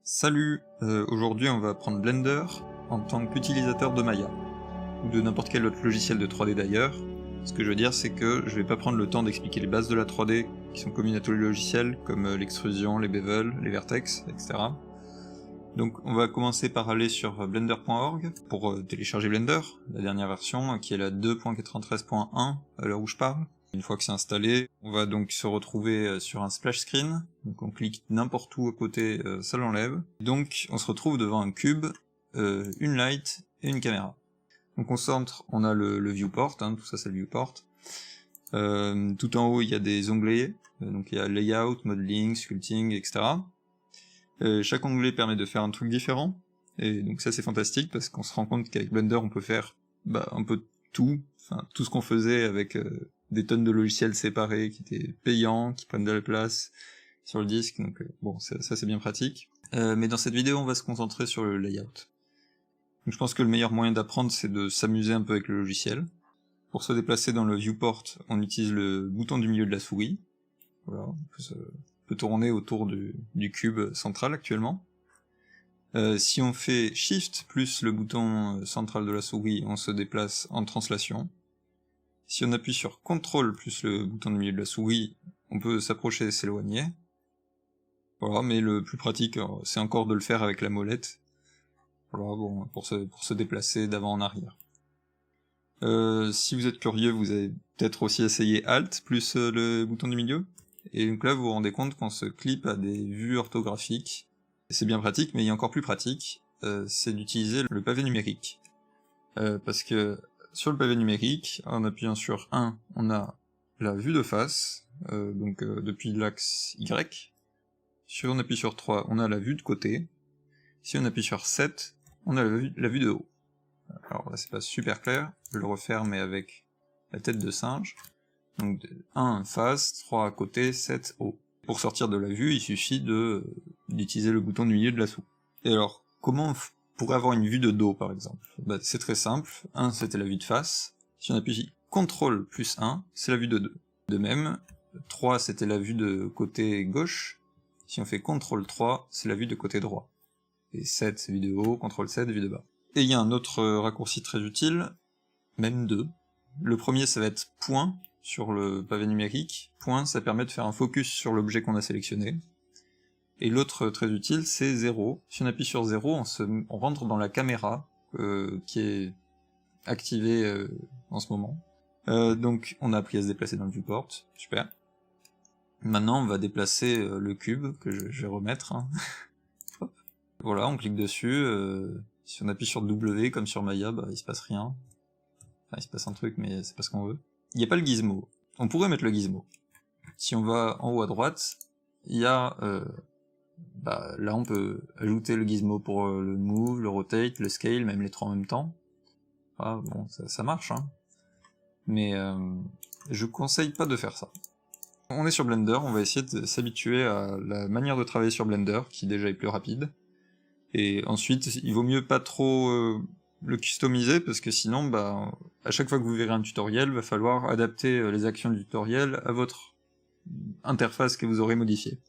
Salut, aujourd'hui on va prendre Blender en tant qu'utilisateur de Maya, ou de n'importe quel autre logiciel de 3D d'ailleurs. Ce que je veux dire c'est que je vais pas prendre le temps d'expliquer les bases de la 3D qui sont communes à tous les logiciels, comme l'extrusion, les bevels, les vertex, etc. Donc on va commencer par aller sur blender.org pour télécharger Blender, la dernière version qui est la 2.93.1 à l'heure où je parle. Une fois que c'est installé, on va donc se retrouver sur un splash screen, donc on clique n'importe où à côté, ça l'enlève. Donc on se retrouve devant un cube, une light et une caméra. Donc au centre on a le viewport, hein, tout ça c'est le viewport. Tout en haut il y a des onglets, donc il y a layout, modeling, sculpting, etc. Chaque onglet permet de faire un truc différent, et donc ça c'est fantastique parce qu'on se rend compte qu'avec Blender on peut faire un peu tout, enfin tout ce qu'on faisait avec des tonnes de logiciels séparés qui étaient payants, qui prennent de la place sur le disque, donc bon ça c'est bien pratique. Mais dans cette vidéo on va se concentrer sur le layout. Donc je pense que le meilleur moyen d'apprendre c'est de s'amuser un peu avec le logiciel. Pour se déplacer dans le viewport, on utilise le bouton du milieu de la souris. Voilà, on peut tourner autour du cube central actuellement. Si on fait Shift plus le bouton central de la souris, on se déplace en translation. Si on appuie sur CTRL plus le bouton du milieu de la souris, on peut s'approcher et s'éloigner. Voilà, mais le plus pratique, c'est encore de le faire avec la molette. Voilà, bon, pour se déplacer d'avant en arrière. Si vous êtes curieux, vous avez peut-être aussi essayé Alt plus le bouton du milieu. Et donc là, vous vous rendez compte qu'on se clip à des vues orthographiques. C'est bien pratique, mais il y a encore plus pratique, c'est d'utiliser le pavé numérique. Parce que sur le pavé numérique, en appuyant sur 1, on a la vue de face, depuis l'axe Y. Si on appuie sur 3, on a la vue de côté. Si on appuie sur 7, on a la vue de haut. Alors là, c'est pas super clair, je le refaire, mais avec la tête de singe. Donc 1 face, 3 à côté, 7 haut. Pour sortir de la vue, il suffit d'utiliser le bouton du milieu de la souris. Et alors, comment on pourrait avoir une vue de dos par exemple? C'est très simple, 1 c'était la vue de face, si on appuie CTRL plus 1, c'est la vue de dos. De même, 3 c'était la vue de côté gauche, si on fait CTRL 3, c'est la vue de côté droit. Et 7 c'est vue de haut, CTRL 7, vue de bas. Et il y a un autre raccourci très utile, même deux. Le premier ça va être point, sur le pavé numérique. Point, ça permet de faire un focus sur l'objet qu'on a sélectionné. Et l'autre très utile, c'est 0. Si on appuie sur 0, on rentre dans la caméra qui est activée en ce moment. Donc on a appris à se déplacer dans le viewport, super. Maintenant on va déplacer le cube, que je vais remettre. Hein. Hop. Voilà, on clique dessus, si on appuie sur W comme sur Maya, il se passe rien. Enfin il se passe un truc, mais c'est pas ce qu'on veut. Il n'y a pas le gizmo. On pourrait mettre le gizmo. Si on va en haut à droite, il y a... là on peut ajouter le gizmo pour le move, le rotate, le scale, même les trois en même temps. Ah bon, ça marche, hein. Mais je conseille pas de faire ça. On est sur Blender, on va essayer de s'habituer à la manière de travailler sur Blender, qui déjà est plus rapide. Et ensuite, il vaut mieux pas trop le customiser, parce que sinon, à chaque fois que vous verrez un tutoriel, va falloir adapter les actions du tutoriel à votre interface que vous aurez modifiée.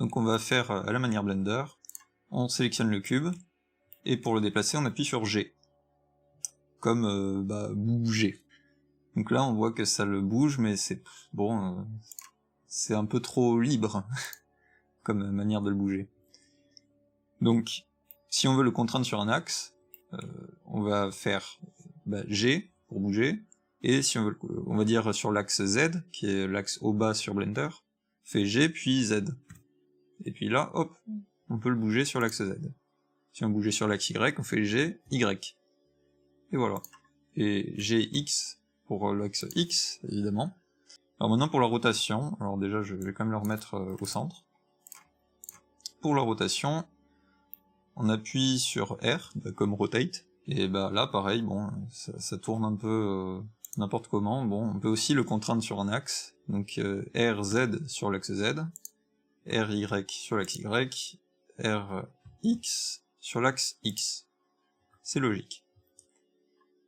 Donc on va faire à la manière Blender, on sélectionne le cube, et pour le déplacer on appuie sur G, comme bouger. Donc là on voit que ça le bouge, mais c'est bon, c'est un peu trop libre comme manière de le bouger. Donc si on veut le contraindre sur un axe, on va faire G pour bouger, et si on veut, on va dire sur l'axe Z, qui est l'axe au bas sur Blender, on fait G puis Z. Et puis là, hop, on peut le bouger sur l'axe Z. Si on bougeait sur l'axe Y, on fait G, Y. Et voilà. Et G, X pour l'axe X, évidemment. Alors maintenant pour la rotation, alors déjà je vais quand même le remettre au centre. Pour la rotation, on appuie sur R, comme rotate, et là pareil, bon, ça tourne un peu n'importe comment. Bon, on peut aussi le contraindre sur un axe, donc R, Z sur l'axe Z, RY sur l'axe Y, RX sur l'axe X. C'est logique.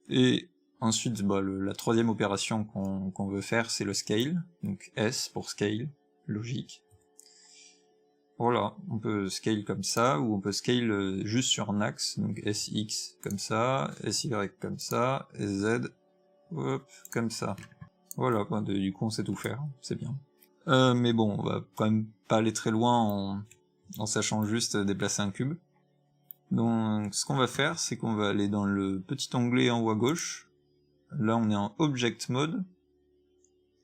Et ensuite, la troisième opération qu'on veut faire, c'est le scale, donc S pour scale, logique. Voilà, on peut scale comme ça, ou on peut scale juste sur un axe, donc SX comme ça, SY comme ça, SZ, hop, comme ça. Voilà, du coup on sait tout faire, c'est bien. Mais bon, on va quand même pas aller très loin en sachant juste déplacer un cube. Donc ce qu'on va faire, c'est qu'on va aller dans le petit onglet en haut à gauche. Là on est en Object Mode.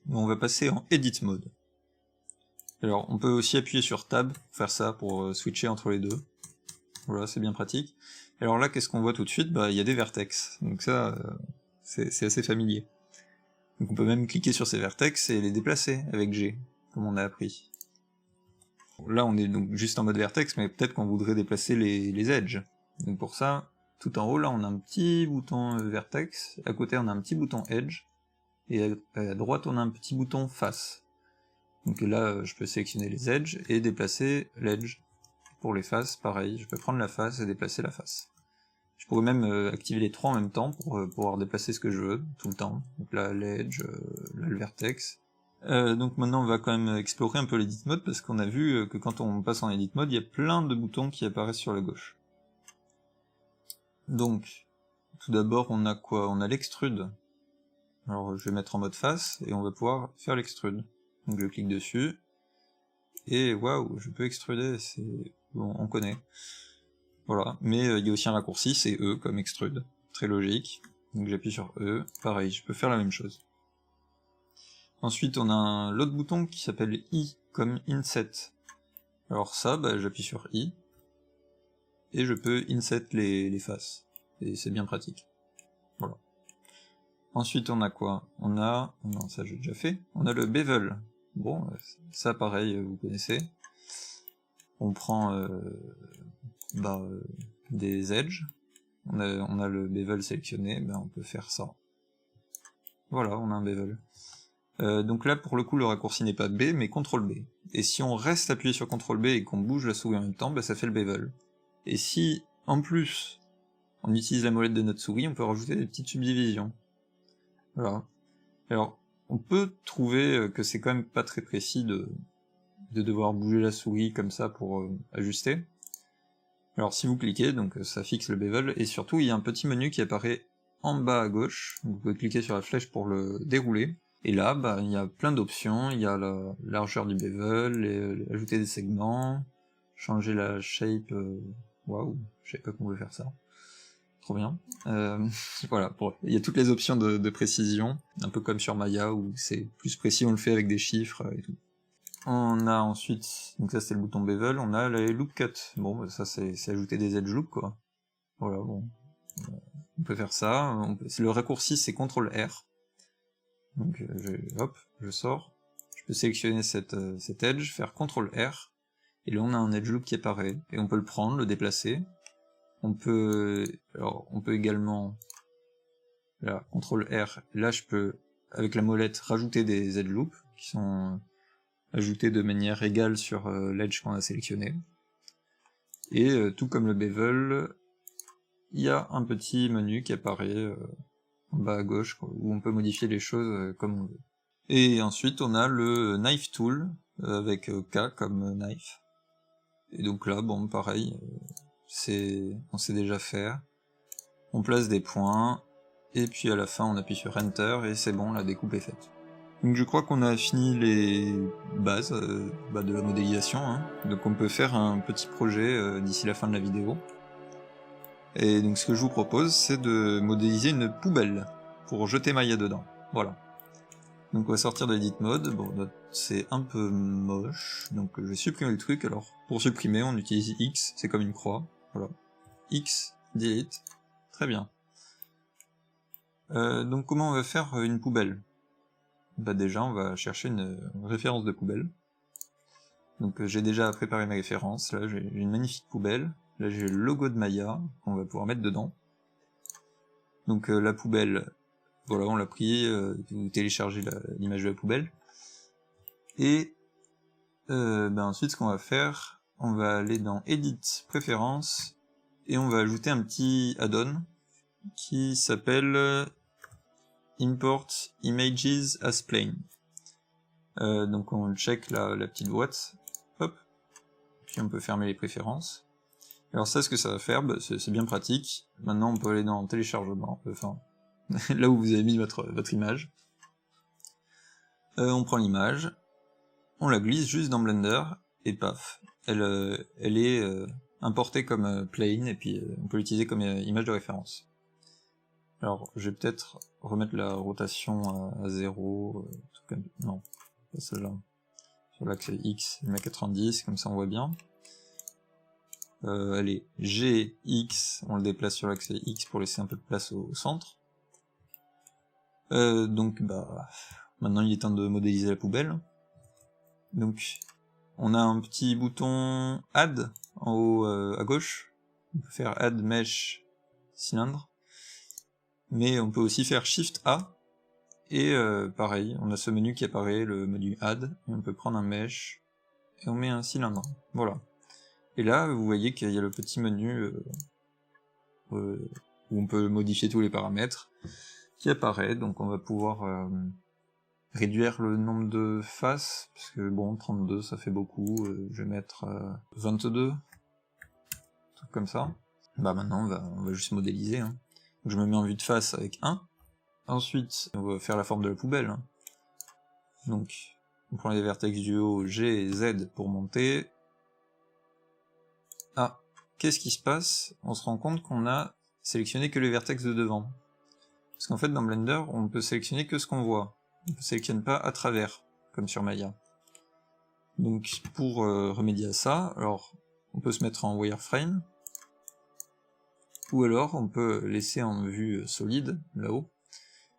On va passer en Edit Mode. Alors on peut aussi appuyer sur Tab pour faire ça, pour switcher entre les deux. Voilà, c'est bien pratique. Alors là, qu'est-ce qu'on voit tout de suite? Bah, il y a des vertex. Donc ça, c'est assez familier. Donc on peut même cliquer sur ces vertex et les déplacer avec G, comme on a appris. Là, on est donc juste en mode vertex, mais peut-être qu'on voudrait déplacer les edges. Donc pour ça, tout en haut, là, on a un petit bouton vertex. À côté, on a un petit bouton edge. Et à droite, on a un petit bouton face. Donc là, je peux sélectionner les edges et déplacer l'edge. Pour les faces, pareil, je peux prendre la face et déplacer la face. Je pourrais même activer les trois en même temps pour pouvoir déplacer ce que je veux, tout le temps. Donc là, l'edge, là, le vertex. Donc maintenant, on va quand même explorer un peu l'edit mode, parce qu'on a vu que quand on passe en edit mode, il y a plein de boutons qui apparaissent sur la gauche. Donc, tout d'abord, on a quoi? On a l'extrude. Alors, je vais mettre en mode face, et on va pouvoir faire l'extrude. Donc je clique dessus, et waouh, je peux extruder, c'est... bon, on connaît. Voilà, mais il y a aussi un raccourci, c'est E comme extrude, très logique. Donc j'appuie sur E, pareil, je peux faire la même chose. Ensuite on a l'autre bouton qui s'appelle I, comme Inset. Alors ça, bah, j'appuie sur I, et je peux inset les faces, et c'est bien pratique. Voilà. Ensuite on a quoi? On a... non, ça j'ai déjà fait. On a le bevel. Bon, ça pareil, vous connaissez. On prend des edges. On a le bevel sélectionné, ben on peut faire ça. Voilà, on a un bevel. Donc là, pour le coup, le raccourci n'est pas B, mais CTRL B. Et si on reste appuyé sur CTRL B et qu'on bouge la souris en même temps, ben ça fait le bevel. Et si, en plus, on utilise la molette de notre souris, on peut rajouter des petites subdivisions. Voilà. Alors, on peut trouver que c'est quand même pas très précis de devoir bouger la souris comme ça pour ajuster. Alors si vous cliquez, donc ça fixe le bevel, et surtout il y a un petit menu qui apparaît en bas à gauche, vous pouvez cliquer sur la flèche pour le dérouler, et là bah, il y a plein d'options, il y a la largeur du bevel, ajouter des segments, changer la shape, waouh, je savais pas qu'on pouvait faire ça, trop bien. Voilà, il y a toutes les options de précision, un peu comme sur Maya où c'est plus précis, on le fait avec des chiffres et tout. On a ensuite, donc ça c'est le bouton bevel, on a les loop cut. Bon, bah ça c'est ajouter des edge loops quoi. Voilà, bon. On peut faire ça. Le raccourci c'est CTRL R. Donc hop, je sors. Je peux sélectionner cet edge, faire CTRL R, et là on a un edge loop qui apparaît. Et on peut le prendre, le déplacer. On peut également, là, CTRL R, là je peux, avec la molette, rajouter des edge loops qui sont ajouté de manière égale sur l'edge qu'on a sélectionné. Et tout comme le bevel, il y a un petit menu qui apparaît en bas à gauche, où on peut modifier les choses comme on veut. Et ensuite on a le knife tool, avec K comme knife. Et donc là, bon, pareil, on sait déjà faire. On place des points, et puis à la fin on appuie sur Enter, et c'est bon, la découpe est faite. Donc je crois qu'on a fini les bases de la modélisation, hein. Donc on peut faire un petit projet d'ici la fin de la vidéo. Et donc ce que je vous propose, c'est de modéliser une poubelle, pour jeter Maya dedans. Voilà. Donc on va sortir de Edit Mode, bon c'est un peu moche, donc je vais supprimer le truc. Alors pour supprimer on utilise X, c'est comme une croix, voilà. X, delete, très bien. Donc comment on va faire une poubelle? Bah déjà on va chercher une référence de poubelle. Donc j'ai déjà préparé mes références, là j'ai une magnifique poubelle, là j'ai le logo de Maya qu'on va pouvoir mettre dedans. Donc la poubelle, voilà on l'a pris, vous téléchargez l'image de la poubelle. Et ensuite ce qu'on va faire, on va aller dans Edit, Préférences, et on va ajouter un petit add-on qui s'appelle Import Images as Plain. Donc on check la petite boîte, hop, puis on peut fermer les préférences. Alors ça, ce que ça va faire, bah, c'est bien pratique. Maintenant, on peut aller dans téléchargement, enfin, là où vous avez mis votre image. On prend l'image, on la glisse juste dans Blender, et paf, elle est importée comme plane, et puis on peut l'utiliser comme image de référence. Alors, je vais peut-être remettre la rotation à 0, non, pas celle-là. Sur l'axe X, je mets 90, comme ça on voit bien. Allez, G, X, on le déplace sur l'axe X pour laisser un peu de place au centre. Donc, bah, maintenant il est temps de modéliser la poubelle. Donc, on a un petit bouton Add en haut à gauche. On peut faire Add Mesh Cylindre. Mais on peut aussi faire Shift A. Et pareil, on a ce menu qui apparaît, le menu Add. Et on peut prendre un Mesh. Et on met un cylindre. Voilà. Et là, vous voyez qu'il y a le petit menu où on peut modifier tous les paramètres qui apparaît. Donc on va pouvoir réduire le nombre de faces, parce que bon, 32 ça fait beaucoup, je vais mettre 22, truc comme ça. Bah maintenant on va juste modéliser, hein. Donc je me mets en vue de face avec 1, ensuite on va faire la forme de la poubelle. Donc on prend les vertex du haut G et Z pour monter. Ah, qu'est-ce qui se passe? On se rend compte qu'on a sélectionné que les vertex de devant. Parce qu'en fait dans Blender, on peut sélectionner que ce qu'on voit. On ne sélectionne pas à travers, comme sur Maya. Donc pour remédier à ça, alors on peut se mettre en wireframe, ou alors on peut laisser en vue solide, là-haut,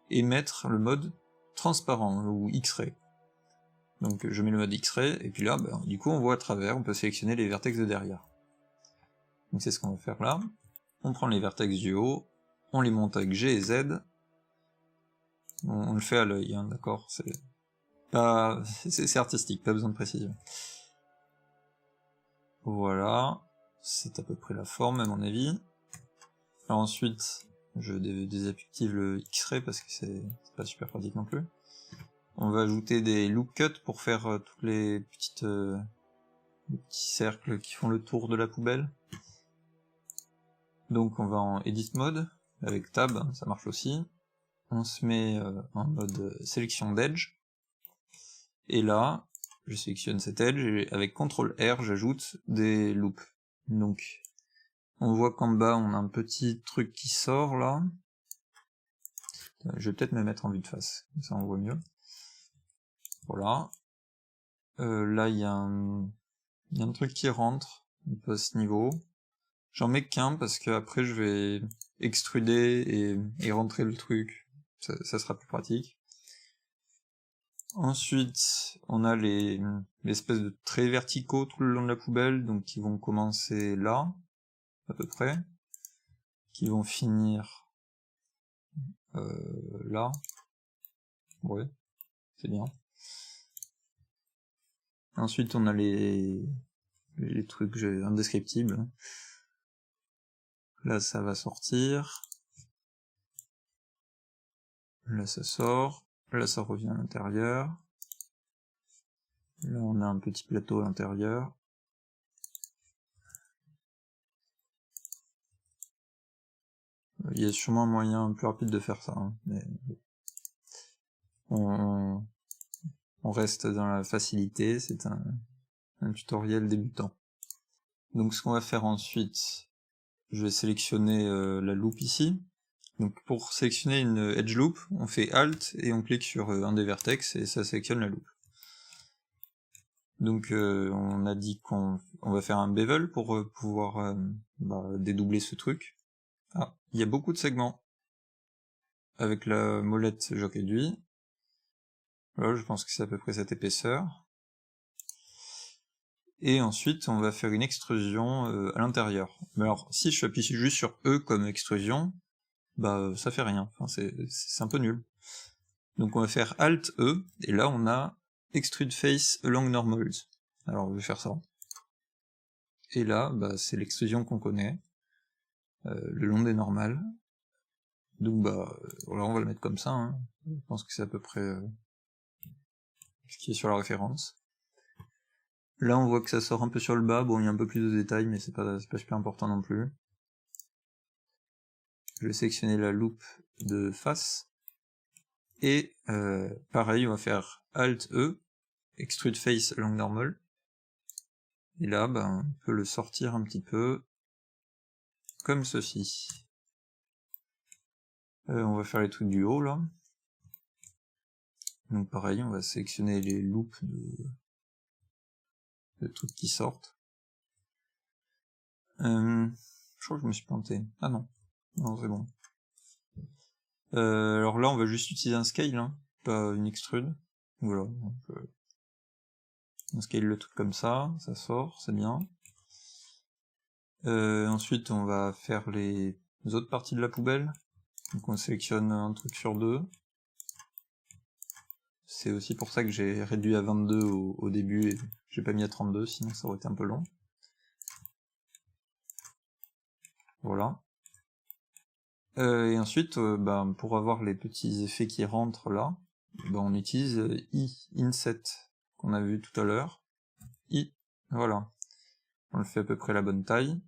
et mettre le mode transparent, ou X-ray. Donc je mets le mode X-ray, et puis là, bah, du coup on voit à travers, on peut sélectionner les vertex de derrière. Donc c'est ce qu'on va faire là. On prend les vertex du haut, on les monte avec G et Z, on le fait à l'œil, hein, d'accord, c'est artistique, pas besoin de précision. Voilà, c'est à peu près la forme à mon avis. Alors ensuite, je désactive le X-ray parce que c'est pas super pratique non plus. On va ajouter des loop cuts pour faire tous les petits cercles qui font le tour de la poubelle. Donc on va en Edit Mode, avec Tab, ça marche aussi. On se met en mode sélection d'edge. Et là, je sélectionne cet edge et avec CTRL R, j'ajoute des loops. Donc, on voit qu'en bas, on a un petit truc qui sort là. Je vais peut-être me mettre en vue de face, comme ça on voit mieux. Voilà. Là, il y a un truc qui rentre, un peu à ce niveau. J'en mets qu'un parce que après je vais extruder et rentrer le truc. Ça sera plus pratique. Ensuite, on a l'espèce de traits verticaux tout le long de la poubelle, donc qui vont commencer là, à peu près, qui vont finir là. Ouais, c'est bien. Ensuite, on a les trucs indescriptibles. Là, ça va sortir. Là, ça sort. Là, ça revient à l'intérieur. Là, on a un petit plateau à l'intérieur. Il y a sûrement un moyen plus rapide de faire ça, hein, mais on reste dans la facilité, c'est un tutoriel débutant. Donc ce qu'on va faire ensuite, je vais sélectionner la loop ici. Donc pour sélectionner une edge loop, on fait Alt et on clique sur un des vertex et ça sélectionne la loop. Donc on a dit qu'on va faire un bevel pour pouvoir dédoubler ce truc. Ah, il y a beaucoup de segments. Avec la molette Jock Aiguille. Voilà, je pense que c'est à peu près cette épaisseur. Et ensuite, on va faire une extrusion à l'intérieur. Mais alors, si je appuie juste sur E comme extrusion, bah ça fait rien. Enfin, c'est un peu nul. Donc on va faire Alt E, et là on a Extrude Face Along Normals. Alors je vais faire ça. Et là, bah, c'est l'extrusion qu'on connaît, le long des normales. Donc bah, voilà, on va le mettre comme ça, hein. Je pense que c'est à peu près ce qui est sur la référence. Là on voit que ça sort un peu sur le bas, bon il y a un peu plus de détails mais c'est pas super important non plus. Je vais sélectionner la loupe de face, et pareil on va faire Alt E, Extrude Face Along Normal, et là on peut le sortir un petit peu, comme ceci. On va faire les trucs du haut là. Donc pareil, on va sélectionner les loupes de trucs qui sortent. Je crois que je me suis planté. Ah non, non c'est bon. Alors là on va juste utiliser un scale, hein, pas une extrude. Voilà, donc, on scale le truc comme ça sort, c'est bien. Ensuite on va faire les autres parties de la poubelle. Donc on sélectionne un truc sur deux. C'est aussi pour ça que j'ai réduit à 22 au début et j'ai pas mis à 32, sinon ça aurait été un peu long. Voilà. Et ensuite, pour avoir les petits effets qui rentrent là, on utilise inset, qu'on a vu tout à l'heure. Voilà. On le fait à peu près la bonne taille.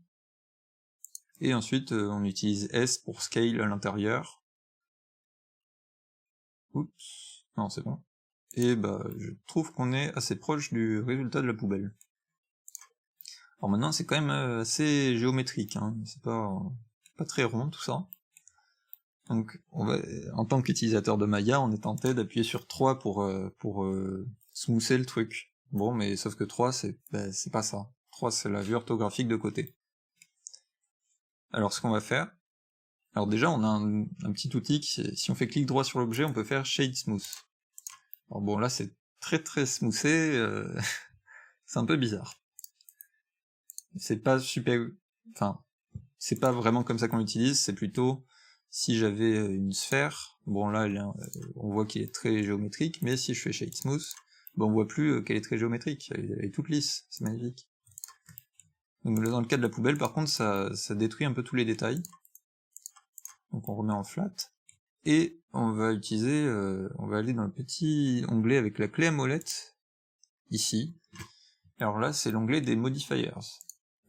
Et ensuite, on utilise S pour scale à l'intérieur. Oups, non c'est bon. Et je trouve qu'on est assez proche du résultat de la poubelle. Alors maintenant c'est quand même assez géométrique, hein. C'est pas très rond tout ça. Donc en tant qu'utilisateur de Maya, on est tenté d'appuyer sur 3 pour smoother le truc. Bon, mais sauf que 3 c'est pas ça. 3 c'est la vue orthographique de côté. Alors ce qu'on va faire, alors déjà on a un petit outil qui, si on fait clic droit sur l'objet, on peut faire Shade Smooth. Alors bon là c'est très smoothé, c'est un peu bizarre. C'est pas super... Enfin, c'est pas vraiment comme ça qu'on l'utilise, c'est plutôt si j'avais une sphère, bon là on voit qu'il est très géométrique, mais si je fais Shade Smooth, on voit plus qu'elle est très géométrique, elle est toute lisse, c'est magnifique. Donc là dans le cas de la poubelle par contre ça détruit un peu tous les détails. Donc on remet en flat, et on va utiliser, on va aller dans le petit onglet avec la clé à molette, ici. Alors là c'est l'onglet des modifiers.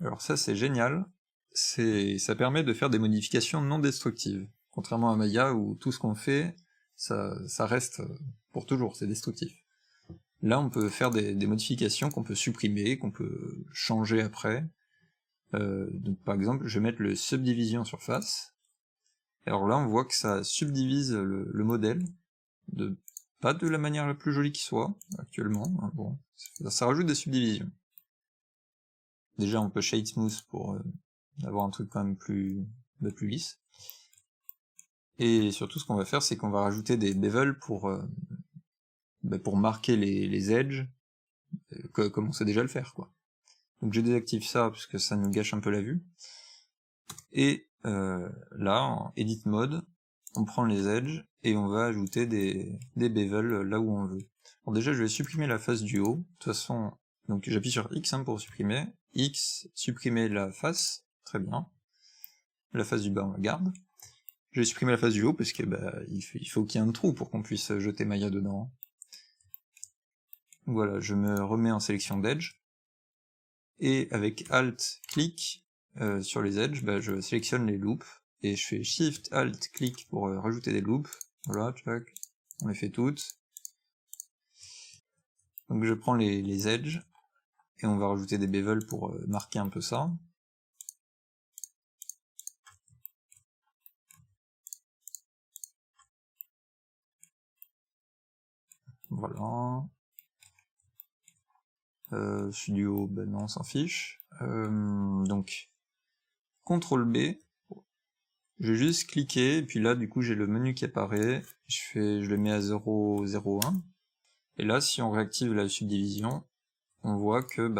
Alors ça c'est génial, ça permet de faire des modifications non destructives, contrairement à Maya où tout ce qu'on fait, ça reste pour toujours, c'est destructif. Là on peut faire des modifications qu'on peut supprimer, qu'on peut changer après. Donc par exemple je vais mettre le subdivision sur face, alors là on voit que ça subdivise le modèle, pas de la manière la plus jolie qui soit, actuellement, hein, bon, ça rajoute des subdivisions. Déjà on peut Shade Smooth pour avoir un truc quand même plus lisse. Et surtout ce qu'on va faire c'est qu'on va rajouter des bevels pour marquer les edges, comme on sait déjà le faire quoi. Donc je désactive ça puisque ça nous gâche un peu la vue. Et là, en Edit Mode, on prend les edges et on va ajouter des bevels là où on veut. Alors déjà je vais supprimer la face du haut, de toute façon, donc j'appuie sur X pour supprimer, X, supprimer la face, très bien. La face du bas on la garde. Je vais supprimer la face du haut parce que il faut qu'il y ait un trou pour qu'on puisse jeter Maya dedans. Voilà, je me remets en sélection d'edge, et avec Alt, clic sur les edges, je sélectionne les loops, et je fais Shift, Alt, clic pour rajouter des loops. Voilà, tac, on les fait toutes. Donc je prends les edges, et on va rajouter des bevels pour marquer un peu ça. Voilà. Studio, non, on s'en fiche. Donc, CTRL B, je vais juste cliquer, et puis là, du coup, j'ai le menu qui apparaît, je le mets à 0,01, et là, si on réactive la subdivision, on voit que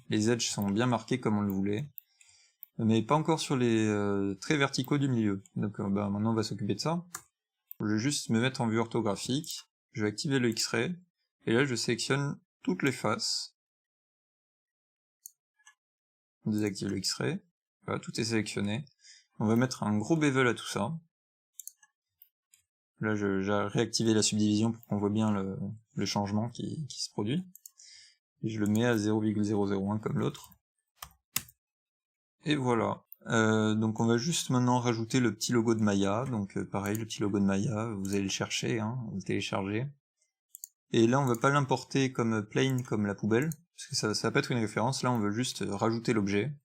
les edges sont bien marqués comme on le voulait, mais pas encore sur les traits verticaux du milieu. Donc maintenant on va s'occuper de ça. Je vais juste me mettre en vue orthographique, je vais activer le X-Ray, et là je sélectionne toutes les faces. On désactive le X-Ray, voilà, tout est sélectionné. On va mettre un gros bevel à tout ça. Là j'ai réactivé la subdivision pour qu'on voit bien le changement qui se produit. et je le mets à 0,001 comme l'autre. Et voilà. Donc on va juste maintenant rajouter le petit logo de Maya, donc pareil, le petit logo de Maya, vous allez le chercher, hein, vous le téléchargez. Et là on va pas l'importer comme plane, comme la poubelle, parce que ça va pas être une référence, là on veut juste rajouter l'objet.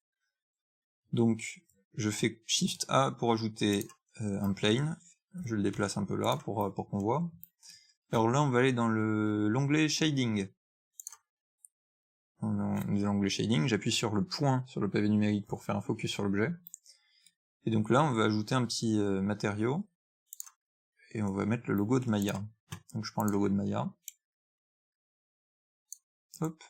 Donc je fais Shift A pour ajouter un plane, je le déplace un peu là pour qu'on voit. Alors là on va aller dans l'onglet Shading. Dans l'onglet Shading, j'appuie sur le point sur le pavé numérique pour faire un focus sur l'objet. Et donc là, on va ajouter un petit matériau, et on va mettre le logo de Maya. Donc je prends le logo de Maya. Hop.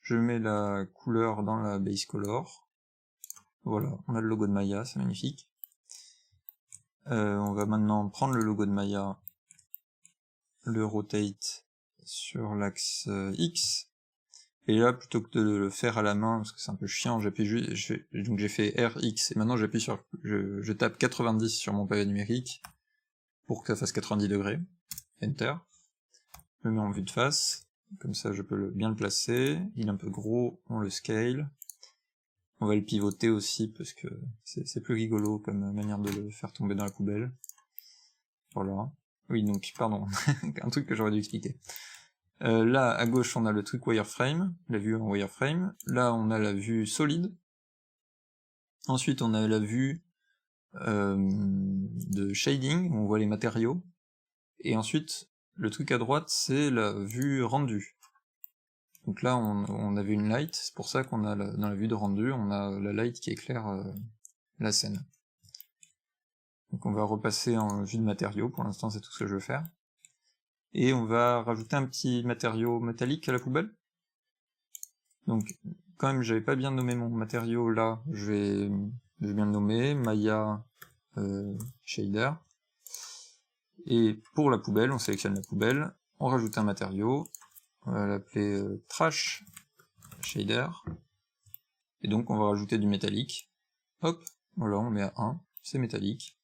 Je mets la couleur dans la base color. Voilà, on a le logo de Maya, c'est magnifique. On va maintenant prendre le logo de Maya, le rotate sur l'axe X, et là, plutôt que de le faire à la main, parce que c'est un peu chiant, j'appuie juste, donc j'ai fait RX, et maintenant j'appuie sur, je tape 90 sur mon pavé numérique, pour que ça fasse 90 degrés, Enter, je le mets en vue de face, comme ça je peux bien le placer, il est un peu gros, on le scale, on va le pivoter aussi, parce que c'est plus rigolo comme manière de le faire tomber dans la poubelle, voilà, oui donc, pardon, un truc que j'aurais dû expliquer. Là, à gauche, on a le truc wireframe, la vue en wireframe. Là, on a la vue solide. Ensuite, on a la vue de shading, où on voit les matériaux. Et ensuite, le truc à droite, c'est la vue rendu. Donc là, on avait une light, c'est pour ça qu'on a, dans la vue de rendu, on a la light qui éclaire la scène. Donc on va repasser en vue de matériaux, pour l'instant c'est tout ce que je veux faire. Et on va rajouter un petit matériau métallique à la poubelle. Donc, quand même, j'avais pas bien nommé mon matériau là, je vais bien le nommer, Maya Shader. Et pour la poubelle, on sélectionne la poubelle, on rajoute un matériau, on va l'appeler Trash Shader. Et donc, on va rajouter du métallique. Hop, voilà, on met à 1, c'est métallique.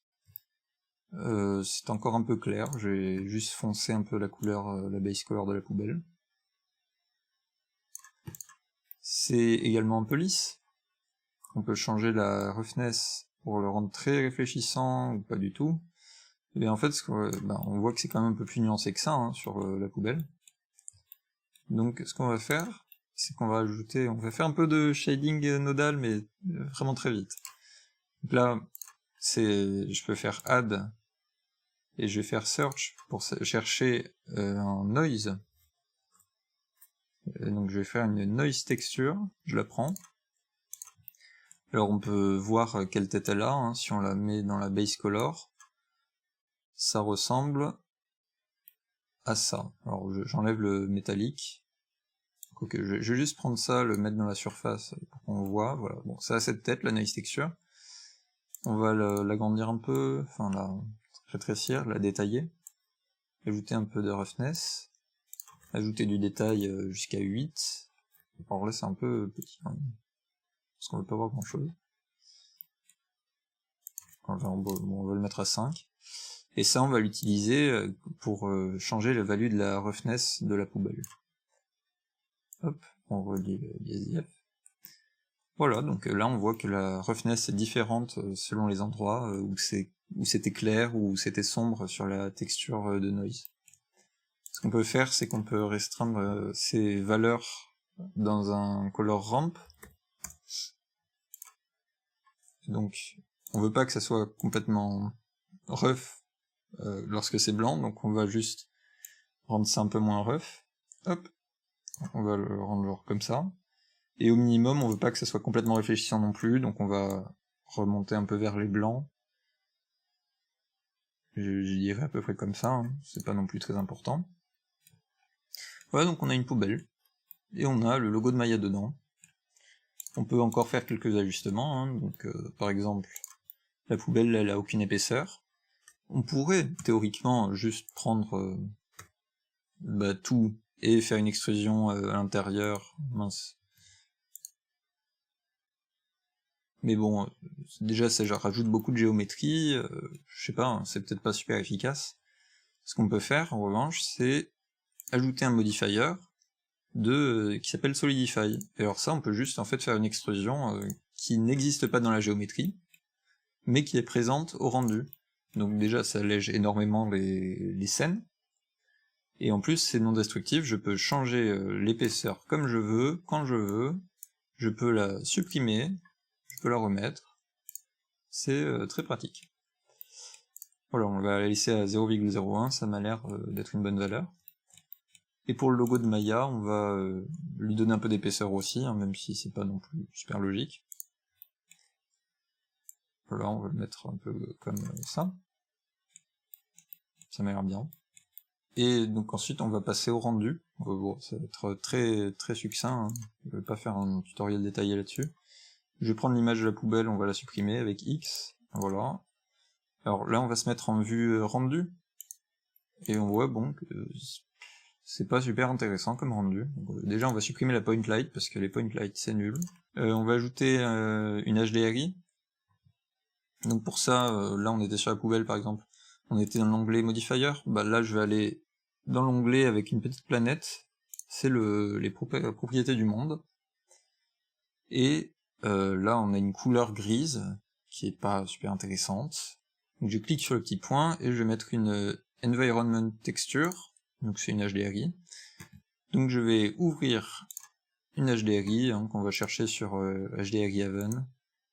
C'est encore un peu clair, j'ai juste foncé un peu la couleur, la base color de la poubelle. C'est également un peu lisse. On peut changer la roughness pour le rendre très réfléchissant ou pas du tout. Et en fait, on voit que c'est quand même un peu plus nuancé que ça hein, sur la poubelle. Donc ce qu'on va faire, c'est qu'on va ajouter, on va faire un peu de shading nodal, mais vraiment très vite. Donc là, je peux faire add, et je vais faire search pour chercher un noise. Et donc je vais faire une noise texture, je la prends. Alors on peut voir quelle tête elle a, hein, si on la met dans la base color. Ça ressemble à ça. Alors j'enlève le métallique. Ok, je vais juste prendre ça, le mettre dans la surface pour qu'on voit. Voilà. Bon, ça a cette tête, la noise texture. On va l'agrandir un peu, enfin la rétrécir, la détailler. Ajouter un peu de roughness. Ajouter du détail jusqu'à 8. Alors là c'est un peu petit quand même, parce qu'on veut pas voir grand chose. On va le mettre à 5. Et ça on va l'utiliser pour changer la value de la roughness de la poubelle. Hop, on relie le dièse. Voilà, donc là on voit que la roughness est différente selon les endroits où c'était clair ou où c'était sombre sur la texture de noise. Ce qu'on peut faire, c'est qu'on peut restreindre ces valeurs dans un color ramp. Donc on veut pas que ça soit complètement rough lorsque c'est blanc, donc on va juste rendre ça un peu moins rough. Hop, on va le rendre genre comme ça. Et au minimum, on veut pas que ça soit complètement réfléchissant non plus, donc on va remonter un peu vers les blancs. Je dirais à peu près comme ça, hein. C'est pas non plus très important. Voilà, donc on a une poubelle, et on a le logo de Maya dedans. On peut encore faire quelques ajustements, hein. Donc par exemple, la poubelle elle a aucune épaisseur. On pourrait théoriquement juste prendre tout et faire une extrusion à l'intérieur, mince. Mais bon, déjà ça rajoute beaucoup de géométrie, je sais pas, hein, c'est peut-être pas super efficace. Ce qu'on peut faire en revanche, c'est ajouter un modifier qui s'appelle Solidify. Et alors ça, on peut juste en fait faire une extrusion qui n'existe pas dans la géométrie, mais qui est présente au rendu. Donc déjà, ça allège énormément les scènes, et en plus, c'est non destructif, je peux changer l'épaisseur comme je veux, quand je veux, je peux la supprimer, je peux la remettre, c'est très pratique. Voilà, on va la laisser à 0,01, ça m'a l'air d'être une bonne valeur. Et pour le logo de Maya, on va lui donner un peu d'épaisseur aussi, hein, même si c'est pas non plus super logique. Voilà, on va le mettre un peu comme ça. Ça m'a l'air bien. Et donc ensuite on va passer au rendu. Bon, ça va être très succinct, hein. Je vais pas faire un tutoriel détaillé là-dessus. Je vais prendre l'image de la poubelle, on va la supprimer avec X, voilà. Alors là on va se mettre en vue rendu, et on voit bon que c'est pas super intéressant comme rendu. Donc, déjà on va supprimer la point light, parce que les point light c'est nul. On va ajouter une HDRI. Donc pour ça, là on était sur la poubelle par exemple, on était dans l'onglet modifier, bah là je vais aller dans l'onglet avec une petite planète, c'est les propriétés du monde, et là on a une couleur grise, qui est pas super intéressante, donc je clique sur le petit point, et je vais mettre une environment texture, donc c'est une HDRI, donc je vais ouvrir une HDRI, hein, qu'on va chercher sur HDRI Haven,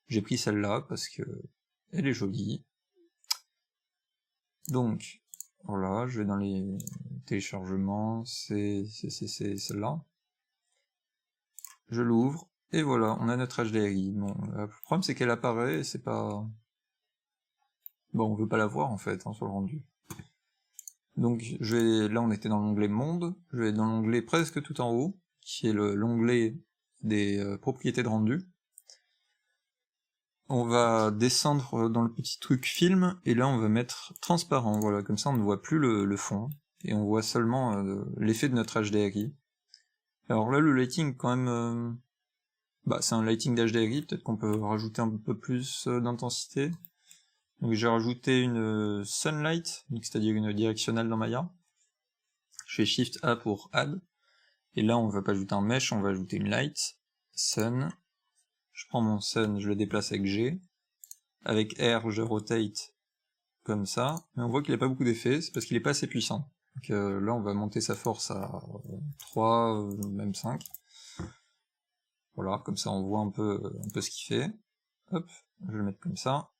j'ai pris celle-là parce que elle est jolie. Donc, voilà, je vais dans les téléchargements, c'est celle-là. Je l'ouvre, et voilà, on a notre HDRI. Bon, le problème c'est qu'elle apparaît, et c'est pas... Bon, on veut pas la voir en fait, hein, sur le rendu. Donc, là on était dans l'onglet monde, je vais dans l'onglet presque tout en haut, qui est l'onglet des propriétés de rendu. On va descendre dans le petit truc film, et là on va mettre transparent, voilà, comme ça on ne voit plus le fond, et on voit seulement l'effet de notre HDRI. Alors là le lighting quand même, c'est un lighting d'HDRI, peut-être qu'on peut rajouter un peu plus d'intensité. Donc j'ai rajouté une sunlight, c'est-à-dire une directionnelle dans Maya. Je fais Shift A pour Add, et là on va pas ajouter un mesh, on va ajouter une light, sun. Je prends mon sun, je le déplace avec G. Avec R, je rotate comme ça. Mais on voit qu'il n'a pas beaucoup d'effets, c'est parce qu'il n'est pas assez puissant. Donc là, on va monter sa force à 3, même 5. Voilà, comme ça on voit un peu ce qu'il fait. Hop, je vais le mettre comme ça.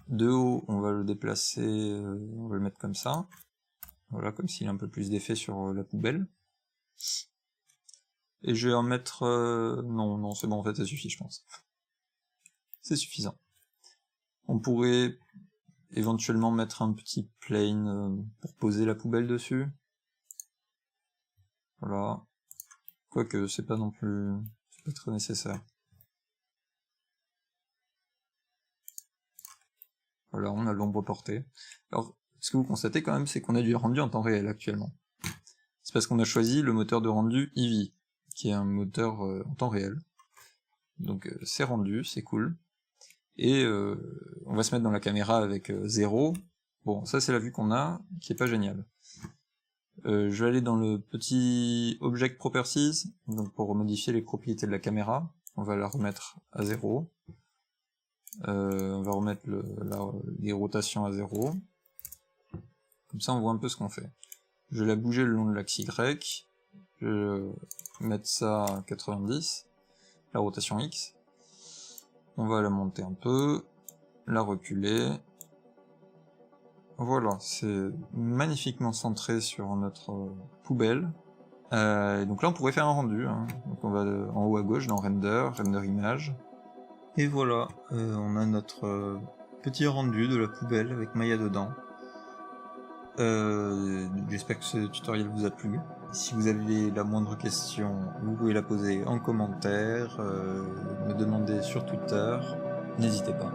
De haut, on va le déplacer, on va le mettre comme ça. Voilà, comme s'il a un peu plus d'effet sur la poubelle. Et je vais en mettre... non, c'est bon, en fait, ça suffit, je pense. C'est suffisant. On pourrait éventuellement mettre un petit plane pour poser la poubelle dessus. Voilà. Quoique, c'est pas non plus... c'est pas très nécessaire. Voilà, on a l'ombre portée. Alors, ce que vous constatez quand même, c'est qu'on a du rendu en temps réel actuellement. C'est parce qu'on a choisi le moteur de rendu Eevee, qui est un moteur en temps réel. Donc c'est rendu, c'est cool. Et on va se mettre dans la caméra avec 0. Bon, ça c'est la vue qu'on a, qui est pas géniale. Je vais aller dans le petit Object Properties, donc pour modifier les propriétés de la caméra. On va la remettre à 0. On va remettre les rotations à 0. Comme ça on voit un peu ce qu'on fait. Je vais la bouger le long de l'axe Y. Je vais mettre ça à 90, la rotation X. On va la monter un peu, la reculer. Voilà, c'est magnifiquement centré sur notre poubelle. Et donc là on pourrait faire un rendu, hein. Donc on va en haut à gauche dans Render, Render Image. Et voilà, on a notre petit rendu de la poubelle avec Maya dedans. J'espère que ce tutoriel vous a plu. Si vous avez la moindre question, vous pouvez la poser en commentaire, me demander sur Twitter, n'hésitez pas.